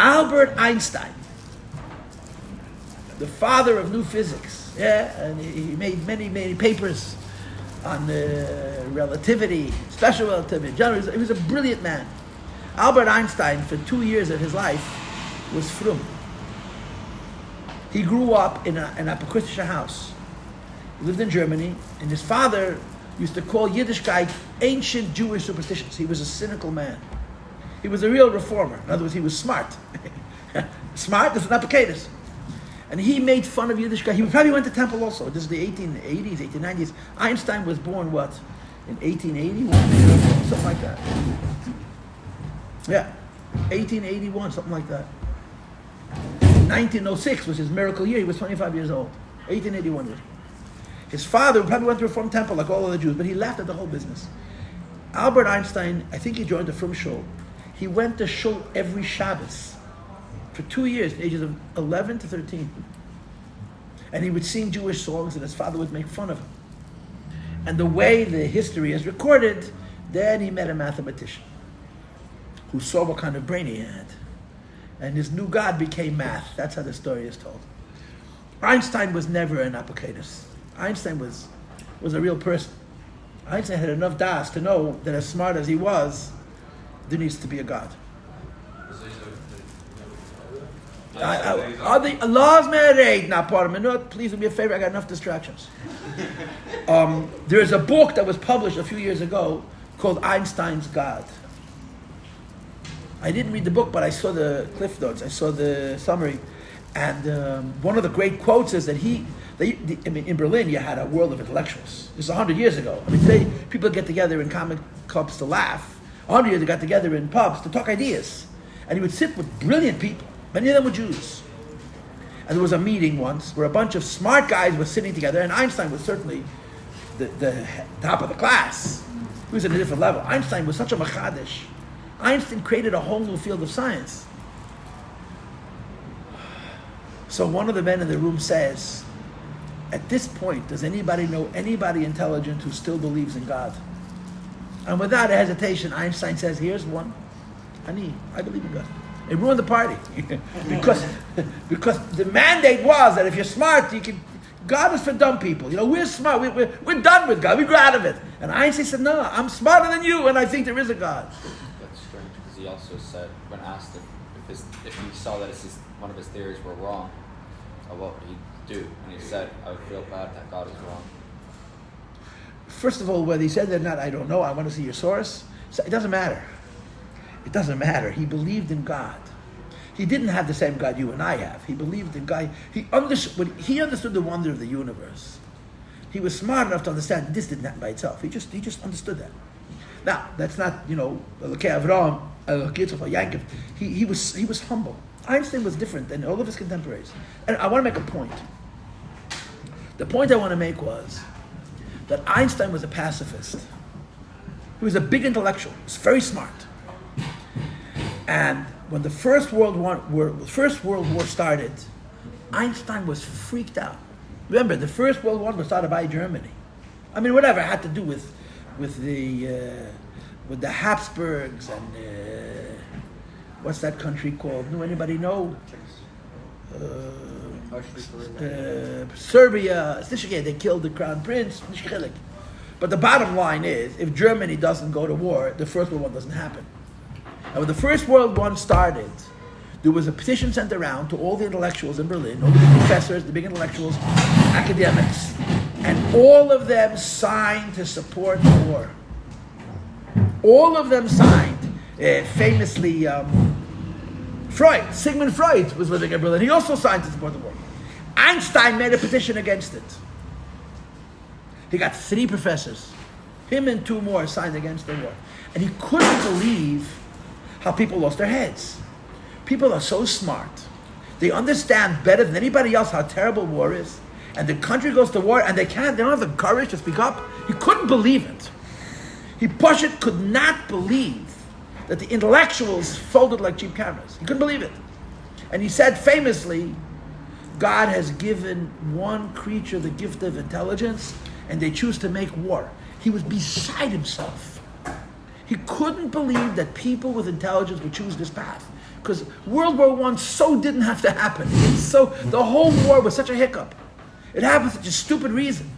Albert Einstein, the father of new physics, and he made many papers on relativity, special relativity, general. He was a brilliant man. Albert Einstein, for 2 years of his life, was frum. He grew up in an apocryphal house. He lived in Germany, and his father used to call Yiddishkeit ancient Jewish superstitions. He was a cynical man. He was a real reformer. In other words, he was smart. Smart is an apocryphal. And he made fun of Yiddishkeit. He probably went to temple also. This is the 1880s, 1890s. Einstein was born, what, in 1881? Something like that. Yeah, 1881, something like that. 1906 was his miracle year. He was 25 years old. 1881. His father probably went to a Reform temple like all other Jews, but he laughed at the whole business. Albert Einstein, I think he joined the Frum Shul. He went to Shul every Shabbos for 2 years, the ages of 11 to 13. And he would sing Jewish songs, and his father would make fun of him. And the way the history is recorded, then he met a mathematician who saw what kind of brain he had. And his new god became math. That's how the story is told. Einstein was never an apocryphus. Einstein was a real person. Einstein had enough das to know that as smart as he was, there needs to be a God. Allah's married, not part of it. Please do me a favor, I got enough distractions. There's a book that was published a few years ago called Einstein's God. I didn't read the book, but I saw the cliff notes. I saw the summary. And one of the great quotes is that in Berlin, you had a world of intellectuals. This is 100 years ago. Today, people get together in comic clubs to laugh. 100 years, they got together in pubs to talk ideas. And he would sit with brilliant people. Many of them were Jews. And there was a meeting once where a bunch of smart guys were sitting together, and Einstein was certainly the top of the class. He was at a different level. Einstein was such a machadish. Einstein created a whole new field of science. So one of the men in the room says, at this point, does anybody know anybody intelligent who still believes in God? And without hesitation, Einstein says, here's one. I believe in God. It ruined the party. because the mandate was that if you're smart, God is for dumb people. We're smart. We're done with God. We grew out of it. And Einstein said, no, I'm smarter than you, and I think there is a God. That's strange, because he also said, when asked if he saw that one of his theories were wrong, what would he do? And he said, I would feel bad that God is wrong. First of all, whether he said that or not, I don't know. I want to see your source. So it doesn't matter. It doesn't matter. He believed in God. He didn't have the same God you and I have. He believed in God. He understood the wonder of the universe. He was smart enough to understand this didn't happen by itself. He just understood that. Now, that's not, Achei Avram, Yankov. He was humble. Einstein was different than all of his contemporaries. And I want to make a point. The point I want to make was that Einstein was a pacifist. He was a big intellectual. He was very smart. And when the First World War started, Einstein was freaked out. Remember, the First World War was started by Germany. Whatever it had to do with the Habsburgs and what's that country called? Anybody know? Serbia. They killed the crown prince. But the bottom line is, if Germany doesn't go to war, the First World War doesn't happen. And when the First World War started, there was a petition sent around to all the intellectuals in Berlin, all the big professors, the big intellectuals, academics, and all of them signed to support the war. All of them signed. Famously, Sigmund Freud was living in Berlin. He also signed to support the war. Einstein made a petition against it. He got 3 professors. Him and 2 more signed against the war. And he couldn't believe how people lost their heads. People are so smart. They understand better than anybody else how terrible war is. And the country goes to war and they don't have the courage to speak up. He couldn't believe it. He could not believe that the intellectuals folded like cheap cameras. He couldn't believe it. And he said famously, God has given one creature the gift of intelligence and they choose to make war. He was beside himself. He couldn't believe that people with intelligence would choose this path. Because World War I so didn't have to happen. The whole war was such a hiccup. It happened for such a stupid reason.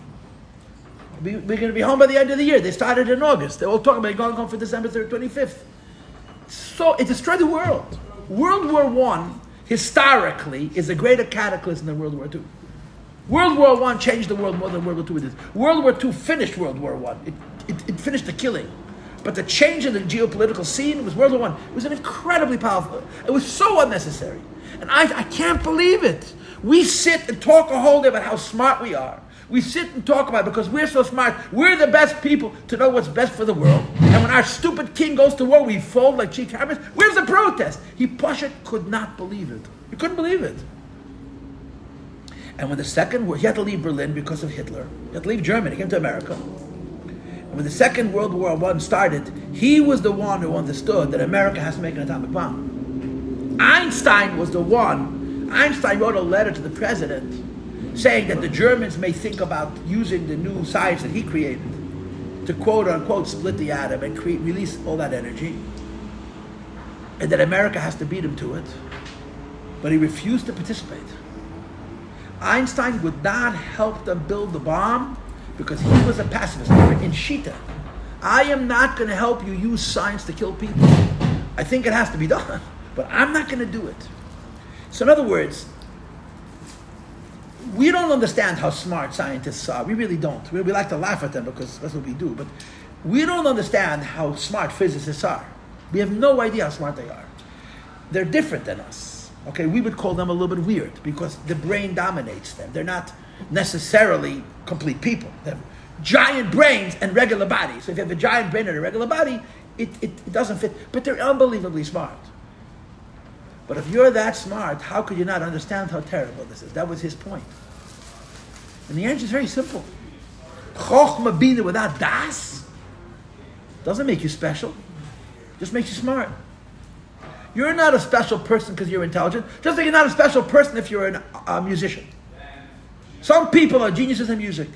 We're going to be home by the end of the year. They started in August. They're all talking about going home for December 3rd, 25th. So it destroyed the world. World War I, historically, is a greater cataclysm than World War II. World War I changed the world more than World War II did. World War II finished World War I. It finished the killing. But the change in the geopolitical scene was World War I. It was an incredibly powerful. It was so unnecessary. And I can't believe it. We sit and talk a whole day about how smart we are. We sit and talk about it because we're so smart. We're the best people to know what's best for the world. And when our stupid king goes to war, we fold like cheap hammers. Where's the protest? He could not believe it. He couldn't believe it. And when the Second War, he had to leave Berlin because of Hitler. He had to leave Germany. He came to America. And when the Second World War I started, he was the one who understood that America has to make an atomic bomb. Einstein was the one. Einstein wrote a letter to the president saying that the Germans may think about using the new science that he created to quote unquote split the atom and release all that energy, and that America has to beat him to it. But he refused to participate. Einstein would not help them build the bomb because he was a pacifist in Shita. I am not going to help you use science to kill people. I think it has to be done, but I'm not going to do it. So in other words, we don't understand how smart scientists are. We really don't. We like to laugh at them because that's what we do. But we don't understand how smart physicists are. We have no idea how smart they are. They're different than us. Okay, we would call them a little bit weird because the brain dominates them. They're not necessarily complete people. They have giant brains and regular bodies. So if you have a giant brain and a regular body, it doesn't fit. But they're unbelievably smart. But if you're that smart, how could you not understand how terrible this is? That was his point. And the answer is very simple. Chochmah bina without das doesn't make you special. Just makes you smart. You're not a special person because you're intelligent. Just like you're not a special person if you're a musician. Some people are geniuses in music.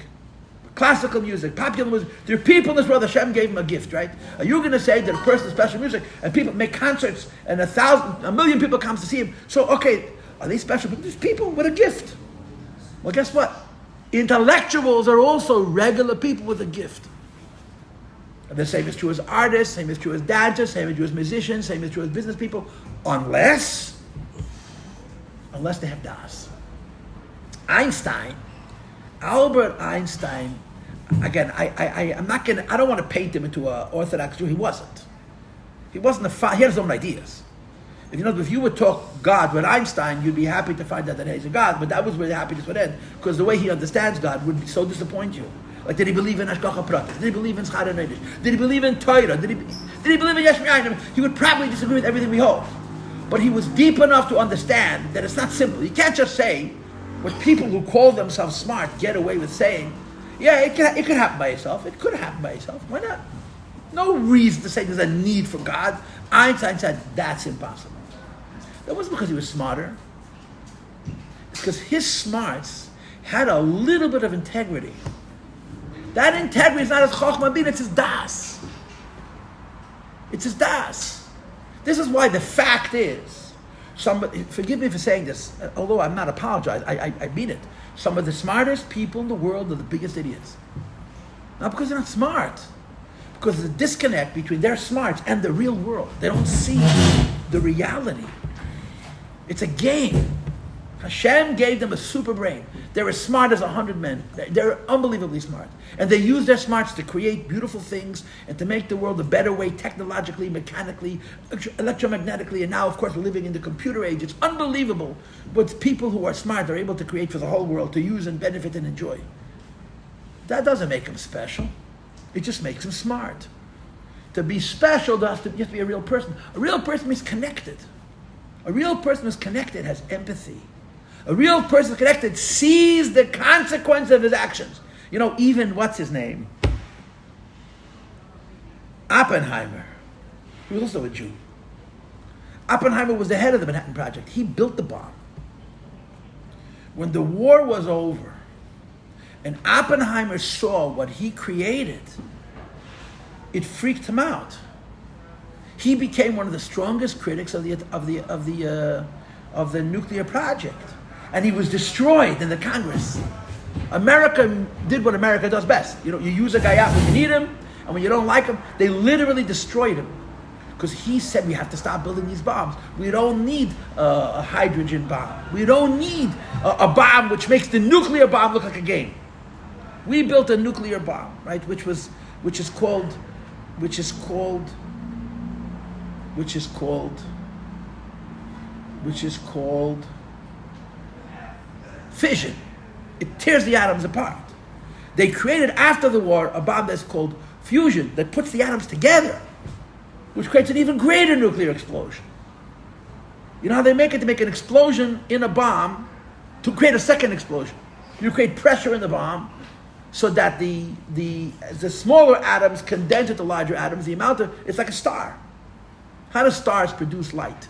Classical music, popular music. There are people in this world, Hashem gave them a gift, right? Are you going to say that a person is special music and people make concerts and a million people comes to see him? So, okay, are they special people? There's people with a gift. Well, guess what? Intellectuals are also regular people with a gift. And the same is true as artists, same is true as dancers, same is true as musicians, same is true as business people, unless they have das. Albert Einstein, again, I don't want to paint him into an Orthodox Jew. He wasn't. He wasn't he had his own ideas. If you would talk God with Einstein, you'd be happy to find out that he's a God, but that was where the happiness would end, because the way he understands God would so disappoint you. Like, did he believe in Ashgacha Pratis? Did he believe in Schar HaNeidish? Did he believe in Torah? Did he believe in Yesh Me'ayin? He would probably disagree with everything we hold. But he was deep enough to understand that it's not simple. You can't just say what people who call themselves smart get away with saying. Yeah, it could happen by itself. It could happen by itself. Why not? No reason to say there's a need for God. Einstein said that's impossible. That wasn't because he was smarter. It's because his smarts had a little bit of integrity. That integrity is not his chokhmah bin, it's his das. It's his das. This is why the fact is, forgive me for saying this, although I'm not apologizing, I mean it. Some of the smartest people in the world are the biggest idiots. Not because they're not smart, because there's a disconnect between their smarts and the real world. They don't see the reality. It's a game. Hashem gave them a super brain. They're as smart as 100 men. They're unbelievably smart. And they use their smarts to create beautiful things and to make the world a better way technologically, mechanically, electromagnetically, and now, of course, we're living in the computer age. It's unbelievable what people who are smart are able to create for the whole world to use and benefit and enjoy. That doesn't make them special. It just makes them smart. To be special, you have to be a real person. A real person means connected. A real person who's connected has empathy. A real person who's connected sees the consequence of his actions. Even, what's his name? Oppenheimer. He was also a Jew. Oppenheimer was the head of the Manhattan Project. He built the bomb. When the war was over, and Oppenheimer saw what he created, it freaked him out. He became one of the strongest critics of the nuclear project, and he was destroyed in the Congress. America did what America does best. You use a guy out when you need him, and when you don't like him, they literally destroyed him. Because he said we have to stop building these bombs. We don't need a hydrogen bomb. We don't need a bomb which makes the nuclear bomb look like a game. We built a nuclear bomb, right? Which is called fission. It tears the atoms apart. They created after the war a bomb that's called fusion, that puts the atoms together, which creates an even greater nuclear explosion. You know how they make it? They make an explosion in a bomb to create a second explosion. You create pressure in the bomb so that the smaller atoms condense into larger atoms. It's like a star. How do stars produce light?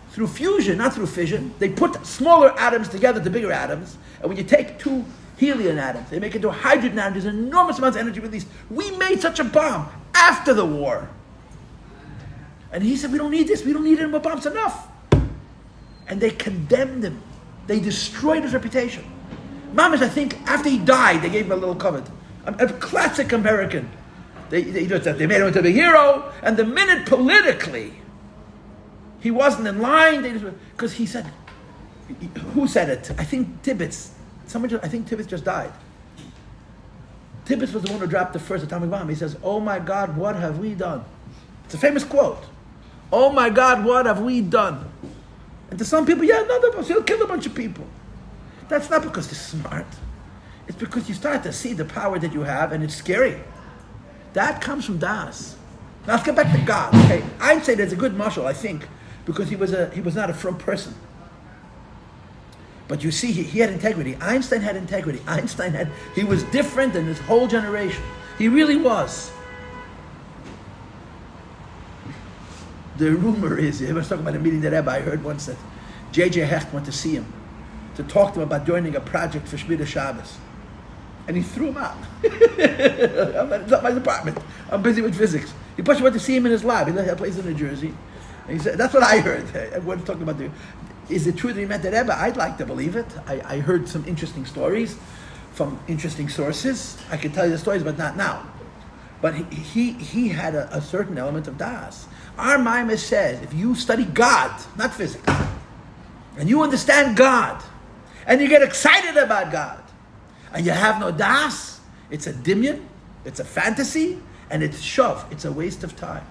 Through fusion, not through fission. They put smaller atoms together to bigger atoms, and when you take two helium atoms, they make it into a hydrogen atom. There's enormous amounts of energy released. We made such a bomb after the war. And he said, we don't need this. We don't need any more bombs. Enough. And they condemned him. They destroyed his reputation. Mamish, I think, after he died, they gave him a little covet. A classic American. They made him into the hero, and the minute politically he wasn't in line, because he said, who said it? I think Tibbetts. I think Tibbetts just died. Tibbetts was the one who dropped the first atomic bomb. He says, "Oh my God, what have we done?" It's a famous quote. "Oh my God, what have we done?" And to some people, he'll kill a bunch of people. That's not because they're smart. It's because you start to see the power that you have, and it's scary. That comes from Das. Now let's get back to God. Okay, I'd say there's a good mashal, I think, because he was not a from person. But you see, he had integrity. Einstein had integrity. He was different than his whole generation. He really was. The rumor is, I was talking about a meeting that rebbe I heard once that J.J. Hecht went to see him to talk to him about joining a project for Shmita Shabbos. And he threw him out. It's not my department. I'm busy with physics. He went to see him in his lab. He had a place in New Jersey. And he said, that's what I heard. Everyone's talking about is it true that he met the Rebbe? I'd like to believe it. I heard some interesting stories from interesting sources. I could tell you the stories, but not now. But he had a certain element of das. Our Maimah says, if you study God, not physics, and you understand God, and you get excited about God, and you have no das, it's a dimyon, it's a fantasy, and it's shov, it's a waste of time.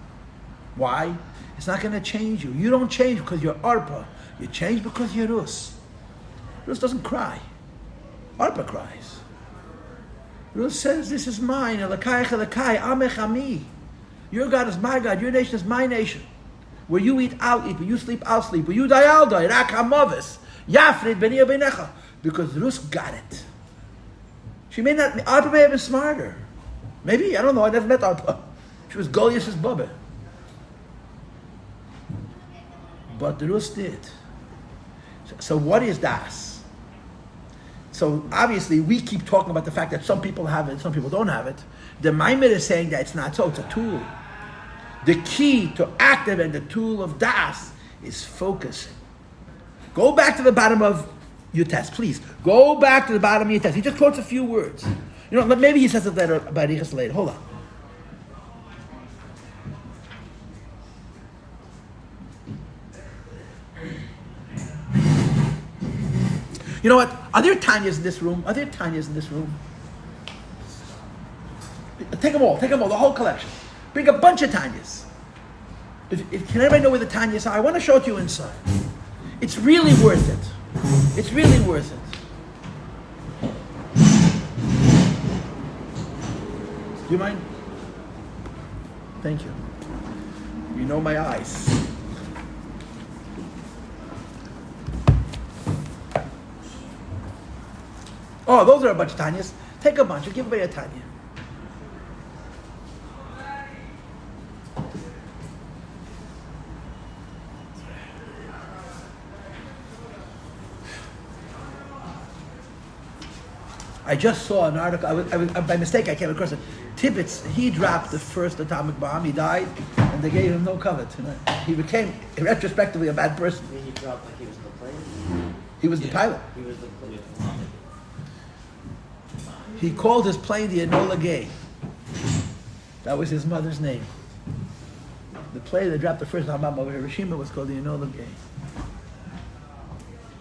Why? It's not going to change you. You don't change because you're arpa. You change because you're Rus. Rus doesn't cry. Arpa cries. Rus says, this is mine. Elokayach Elokai, Amech Ami. Your God is my God. Your nation is my nation. Where you eat, I'll eat. Where you sleep, I'll sleep. Where you die, I'll die. Rak hamavis. Yafrid b'ni b'necha. Because Rus got it. She may not, Arpa may have been smarter. Maybe, I don't know. I never met Arpa. She was Goliath's bubba. But the Rus did. So what is das? So obviously we keep talking about the fact that some people have it, some people don't have it. The Maimah is saying that it's not so, it's a tool. The key to activate the tool of das is focusing. Go back to the bottom of your test, please. Go back to the bottom of your test. He just quotes a few words. You know, maybe he says it later about Arichas later. Hold on. You know what? Are there Tanyas in this room? Take them all, the whole collection. Bring a bunch of Tanyas. Can anybody know where the Tanyas are? I want to show it to you inside. It's really worth it. It's really worth it. Do you mind? Thank you. You know my eyes. Oh, those are a bunch of Tanyas. Take a bunch. Give everybody a Tanya. I just saw an article. I was by mistake. I came across it. Tibbetts, he dropped the first atomic bomb. He died, and and they gave him no covet. He became, retrospectively, a bad person. I mean, he dropped like he was the plane. He was the pilot. He was the plane. He called his plane the Enola Gay. That was his mother's name. The plane that dropped the first bomb over Hiroshima was called the Enola Gay.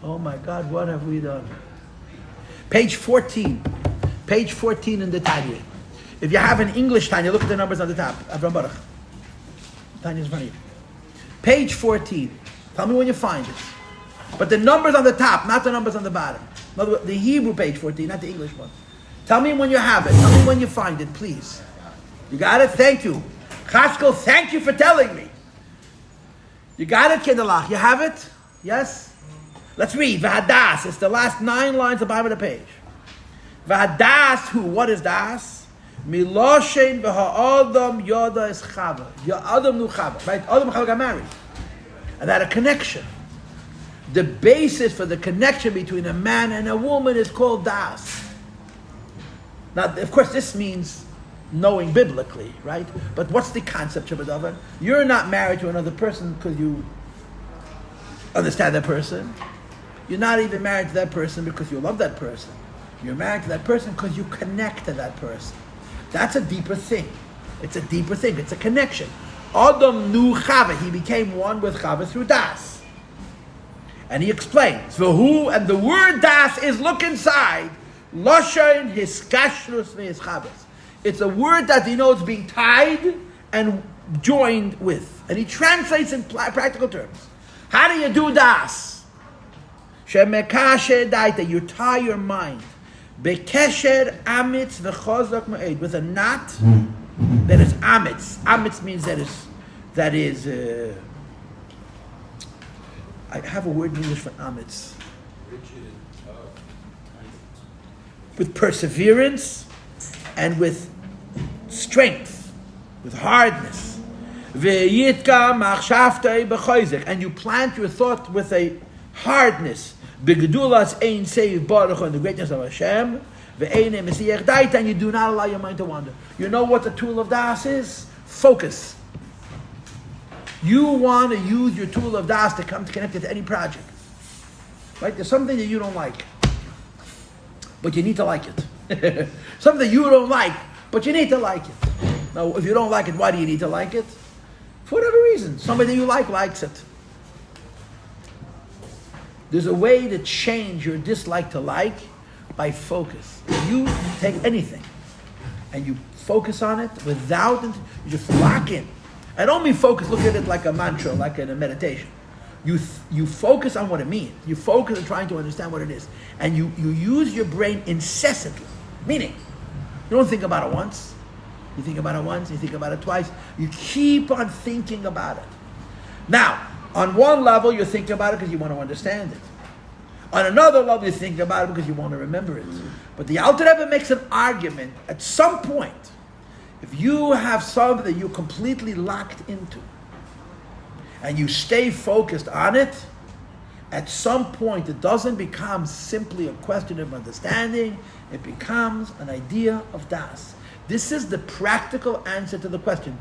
Oh my God, what have we done? Page 14. Page 14 in the Tanya. If you have an English Tanya, look at the numbers on the top. Avram Baruch. Tanya's in front of you. Page 14. Tell me when you find it. But the numbers on the top, not the numbers on the bottom. In other words, the Hebrew page 14, not the English one. Tell me when you have it. Tell me when you find it, please. You got it? Thank you. Chaskel, thank you for telling me. You got it, Kinderlach? You have it? Yes? Let's read. V'hadas. It's the last 9 lines at the bottom of the page. V'hadas who? What is das? Miloshen v'ha'adam yoda is chava. Ya'adam nu chava. Right? Adam and Chava got married. And they had a connection. The basis for the connection between a man and a woman is called das. Now, of course, this means knowing biblically, right? But what's the concept of it? You're not married to another person because you understand that person. You're not even married to that person because you love that person. You're married to that person because you connect to that person. That's a deeper thing. It's a deeper thing. It's a connection. Adam nu Chava. He became one with Chava through das. And he explains, V'hu, and the word das is look inside. Loshen hiskashrus ve'hischabes. It's a word that denotes being tied and joined with. And he translates in practical terms. How do you do das? Shemekasher daita. You tie your mind. Bekesher amitz v'chozak ma'ed. With a knot that is amitz. Amitz means that is I have a word in English for amitz. With perseverance and with strength, with hardness. And you plant your thought with a hardness. And the greatness of Hashem. And you do not allow your mind to wander. You know what the tool of das is? Focus. You want to use your tool of das to come to connect it to any project. Right? There's something that you don't like, but you need to like it. Something you don't like, but you need to like it. Now, if you don't like it, why do you need to like it? For whatever reason. Somebody you like likes it. There's a way to change your dislike to like by focus. You take anything and you focus on it without it, you just lock in. I don't mean focus, look at it like a mantra, like in a meditation. You focus on what it means. You focus on trying to understand what it is. And you use your brain incessantly. Meaning, you don't think about it once. You think about it once, you think about it twice. You keep on thinking about it. Now, on one level, you're thinking about it because you want to understand it. On another level, you're thinking about it because you want to remember it. But the Alter Rebbe makes an argument at some point. If you have something that you're completely locked into, and you stay focused on it, at some point it doesn't become simply a question of understanding, it becomes an idea of das. This is the practical answer to the question.